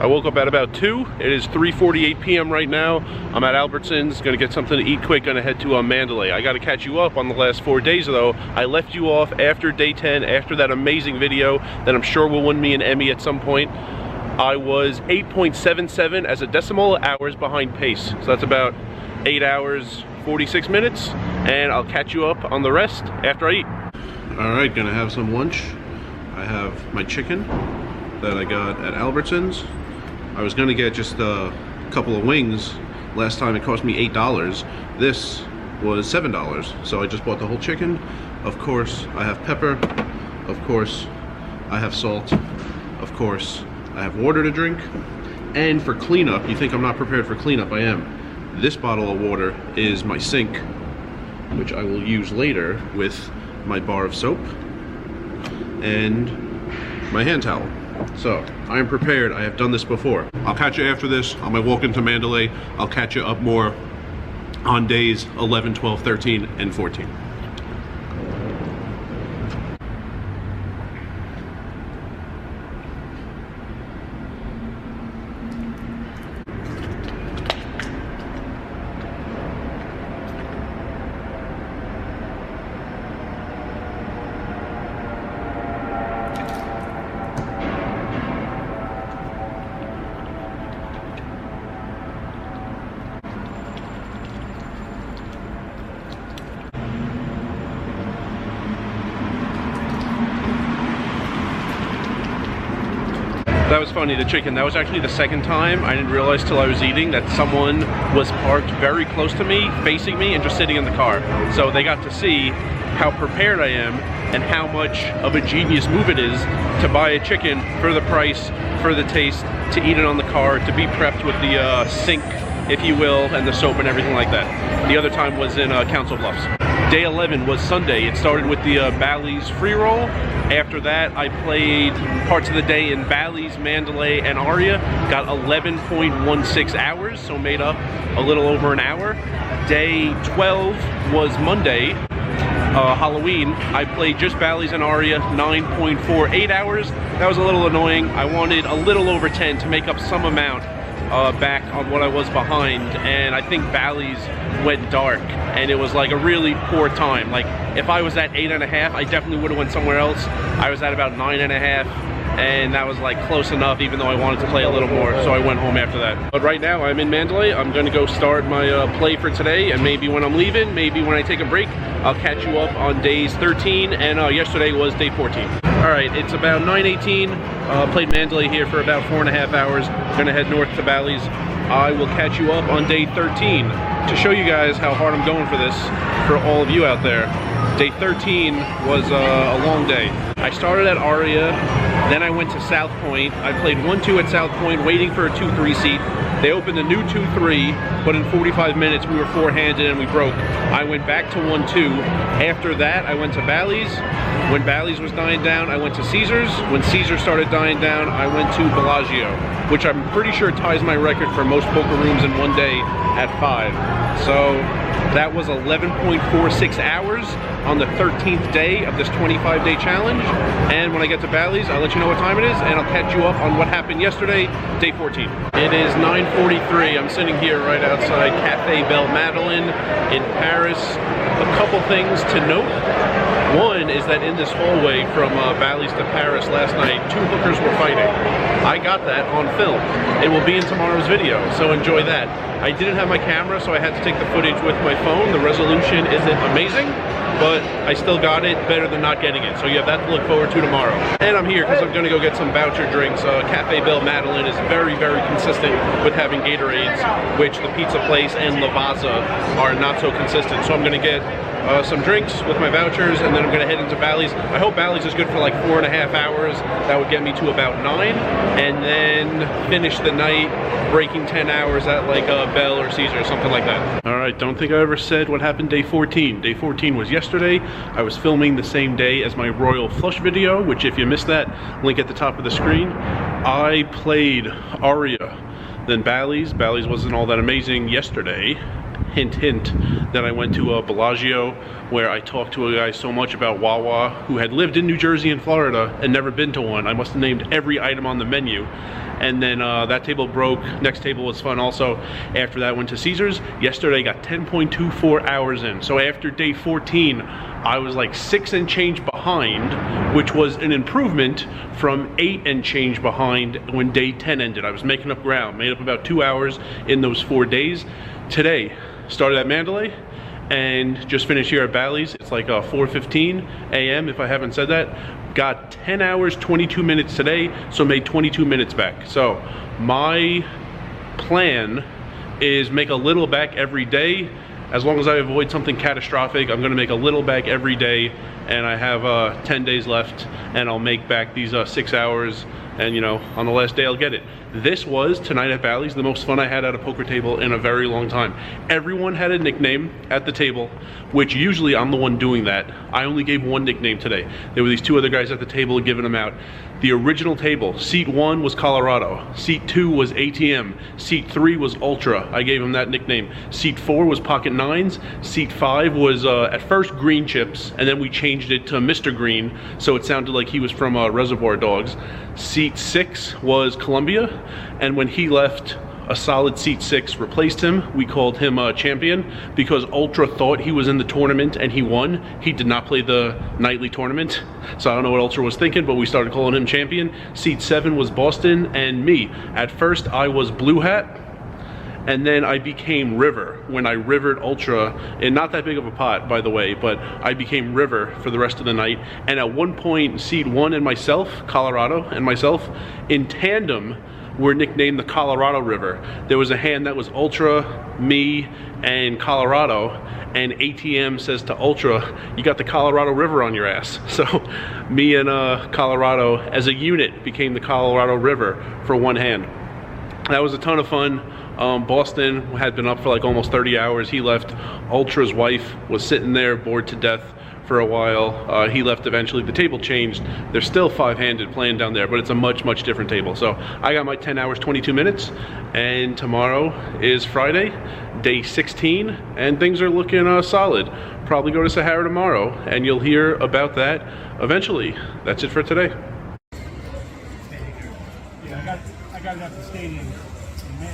I woke up at about 2. It is 3:48 p.m. right now. I'm at Albertsons, gonna get something to eat quick, gonna head to Mandalay. I gotta catch you up on the last 4 days though. I left you off after day 10, after that amazing video that I'm sure will win me an Emmy at some point. I was 8.77 as a decimal hours behind pace. So that's about 8 hours, 46 minutes, and I'll catch you up on the rest after I eat. All right, gonna have some lunch. I have my chicken that I got at Albertsons. I was gonna get just a couple of wings. Last time it cost me $8. This was $7, so I just bought the whole chicken. Of course, I have pepper. Of course, I have salt. Of course, I have water to drink. And for cleanup, you think I'm not prepared for cleanup, I am. This bottle of water is my sink, which I will use later with my bar of soap and my hand towel. So, I am prepared. I have done this before. I'll catch you after this. On my walk into Mandalay, I'll catch you up more on days 11, 12, 13, and 14. That was funny, the chicken. That was actually the second time. I didn't realize till I was eating that someone was parked very close to me, facing me, and just sitting in the car. So they got to see how prepared I am and how much of a genius move it is to buy a chicken for the price, for the taste, to eat it on the car, to be prepped with the sink, if you will, and the soap and everything like that. The other time was in Council Bluffs. Day 11 was Sunday. It started with the Bally's free roll. After that, I played parts of the day in Bally's, Mandalay, and Aria. Got 11.16 hours, so made up a little over an hour. Day 12 was Monday, Halloween. I played just Bally's and Aria, 9.48 hours. That was a little annoying. I wanted a little over 10 to make up some amount back on what I was behind, and I think Bally's went dark, and it was like a really poor time. Like, if I was at 8.5, I definitely would have went somewhere else. I was at about 9.5, and that was like close enough, even though I wanted to play a little more, so I went home after that. But right now, I'm in Mandalay. I'm gonna go start my play for today, and maybe when I'm leaving, maybe when I take a break, I'll catch you up on days 13, and yesterday was day 14. All right, it's about 9:18. Played Mandalay here for about 4.5 hours. Gonna head north to Bally's. I will catch you up on day 13 to show you guys how hard I'm going for this, for all of you out there. Day 13 was a long day. I started at Aria, then I went to South Point. I played 1-2 at South Point, waiting for a 2-3 seat. They opened a new 2-3, but in 45 minutes we were four-handed and we broke. I went back to 1-2. After that, I went to Bally's. When Bally's was dying down, I went to Caesars. When Caesars started dying down, I went to Bellagio, which I'm pretty sure ties my record for most poker rooms in one day at 5. So that was 11.46 hours on the 13th day of this 25-day challenge. And when I get to Bally's, I'll let you know what time it is, and I'll catch you up on what happened yesterday, day 14. It is 9:43. I'm sitting here right outside Cafe Belle Madeleine in Paris. A couple things to note. One is that in this hallway from Bally's to Paris last night, 2 hookers were fighting. I got that on film. It will be in tomorrow's video, so enjoy that. I didn't have my camera, so I had to take the footage with my phone. The resolution isn't amazing, but I still got it, better than not getting it. So you have that to look forward to tomorrow. And I'm here because I'm gonna go get some voucher drinks. Cafe Belle Madeleine is very, very consistent with having Gatorades, which the pizza place and Lavazza are not so consistent. So I'm gonna get some drinks with my vouchers, and then I'm gonna head into Bally's. I hope Bally's is good for like 4.5 hours. That would get me to about 9, and then finish the night breaking 10 hours at like Bell or Caesar or something like that. All right, don't think I ever said what happened day 14. Day 14 was yesterday. I was filming the same day as my Royal Flush video, which if you missed that, link at the top of the screen. I played Aria, then Bally's. Bally's wasn't all that amazing yesterday. Hint, hint, that I went to Bellagio, where I talked to a guy so much about Wawa, who had lived in New Jersey and Florida and never been to one. I must have named every item on the menu. and then that table broke. Next table was fun also. After that, went to Caesars. Yesterday got 10.24 hours in. So after day 14, I was like 6 and change behind, which was an improvement from 8 and change behind when day 10 ended. I was making up ground, made up about 2 hours in those 4 days. Today, started at Mandalay and just finished here at Bally's. It's like 4:15 a.m. if I haven't said that. Got 10 hours, 22 minutes today, so made 22 minutes back. So my plan is make a little back every day. As long as I avoid something catastrophic, I'm gonna make a little back every day, and I have 10 days left, and I'll make back these 6 hours, and you know, on the last day I'll get it. This was, tonight at Bally's, the most fun I had at a poker table in a very long time. Everyone had a nickname at the table, which usually I'm the one doing that. I only gave one nickname today. There were these 2 other guys at the table giving them out. The original table, seat 1 was Colorado, seat 2 was ATM, seat 3 was Ultra. I gave him that nickname. Seat 4 was Pocket Nines, seat 5 was at first Green Chips, and then we changed it to Mr. Green, so it sounded like he was from Reservoir Dogs. Seat 6 was Columbia, and when he left, a solid seat 6 replaced him. We called him champion because Ultra thought he was in the tournament and he won. He did not play the nightly tournament, so I don't know what Ultra was thinking, but we started calling him champion. Seat 7 was Boston and me. At first I was Blue Hat, and then I became River when I rivered Ultra, and not that big of a pot, by the way, but I became River for the rest of the night. And at one point, seat 1 and myself, Colorado and myself, in tandem, were nicknamed the Colorado River. There was a hand that was Ultra, me, and Colorado, and ATM says to Ultra, you got the Colorado River on your ass. So me and Colorado as a unit became the Colorado River for one hand. That was a ton of fun. Boston had been up for like almost 30 hours. He left. Ultra's wife was sitting there bored to death for a while. He left eventually. The table changed. They're still 5-handed playing down there, but it's a much different table. So I got my 10 hours, 22 minutes, and tomorrow is Friday, day 16, and things are looking solid. Probably go to Sahara tomorrow, and you'll hear about that eventually. That's it for today. Yeah, I got it at the stadium in May.